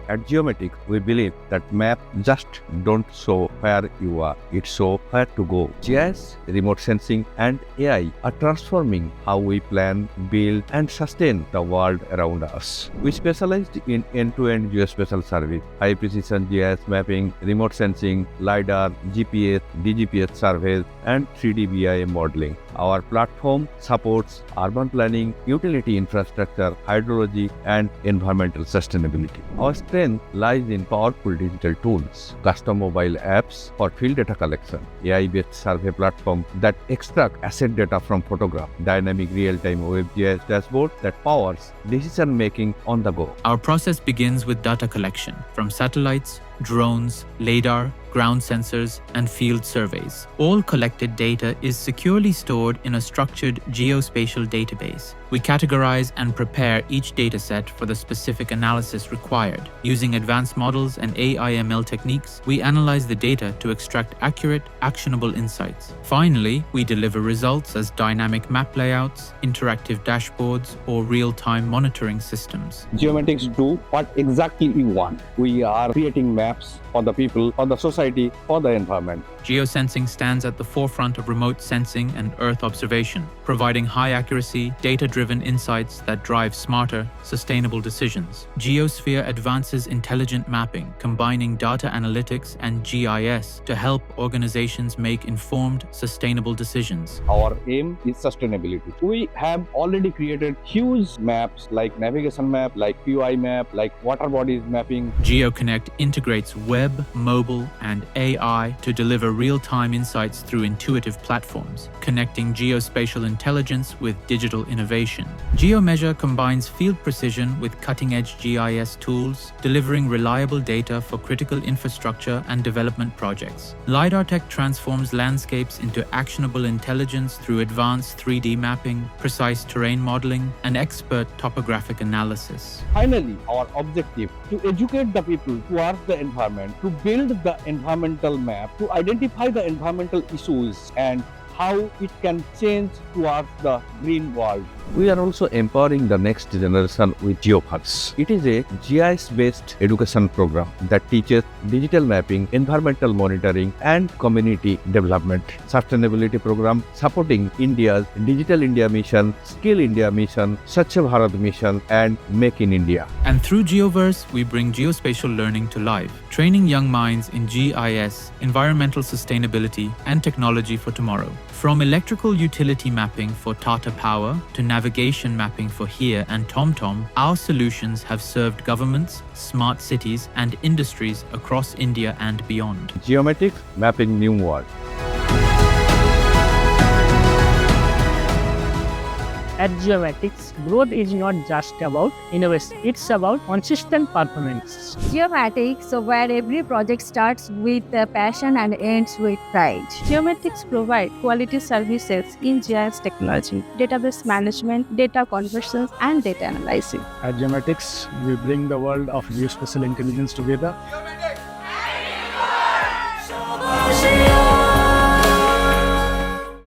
At Geomaticx, we believe that map just don't show where you are, it shows where to go. GIS, remote sensing, and AI are transforming how we plan, build, and sustain the world around us. We specialized in end-to-end geospatial service, high-precision GIS mapping, remote sensing, LiDAR, GPS, DGPS surveys, and 3D BIM modeling. Our platform supports urban planning, utility infrastructure, hydrology, and environmental sustainability. Our strength lies in powerful digital tools, custom mobile apps for field data collection, AI-based survey platform that extract asset data from photographs, dynamic real-time WebGIS dashboard that powers decision-making on the go. Our process begins with data collection from satellites, drones, LiDAR, ground sensors, and field surveys. All collected data is securely stored in a structured geospatial database. We categorize and prepare each dataset for the specific analysis required. Using advanced models and AI/ML techniques, we analyze the data to extract accurate, actionable insights. Finally, we deliver results as dynamic map layouts, interactive dashboards, or real-time monitoring systems. Geomaticx do what exactly we want. We are creating maps for the people, for the society, for the environment. Geosensing stands at the forefront of remote sensing and Earth observation, providing high-accuracy, data-driven insights that drive smarter, sustainable decisions. Geosphere advances intelligent mapping, combining data analytics and GIS to help organizations make informed, sustainable decisions. Our aim is sustainability. We have already created huge maps like navigation map, like POI map, like water bodies mapping. GeoConnect integrates web, mobile, and AI to deliver real-time insights through intuitive platforms, connecting geospatial intelligence with digital innovation. GeoMeasure combines field precision with cutting-edge GIS tools, delivering reliable data for critical infrastructure and development projects. LiDAR tech transforms landscapes into actionable intelligence through advanced 3D mapping, precise terrain modeling, and expert topographic analysis. Finally, our objective to educate the people towards the environment, to build the environmental map, to identify the environmental issues and how it can change towards the green world. We are also empowering the next generation with GeoVerse. It is a GIS-based education program that teaches digital mapping, environmental monitoring, and community development. Sustainability program supporting India's Digital India Mission, Skill India Mission, Swachh Bharat Mission, and Make in India. And through GeoVerse, we bring geospatial learning to life, training young minds in GIS, environmental sustainability, and technology for tomorrow. From electrical utility mapping for Tata Power to navigation mapping for HERE and TomTom, our solutions have served governments, smart cities, and industries across India and beyond. Geomaticx, mapping new world. At Geomaticx, growth is not just about innovation, it's about consistent performance. Geomaticx, so where every project starts with passion and ends with pride. Geomaticx provide quality services in GIS technology, database management, data conversions, and data analysis. At Geomaticx, we bring the world of geospatial intelligence together.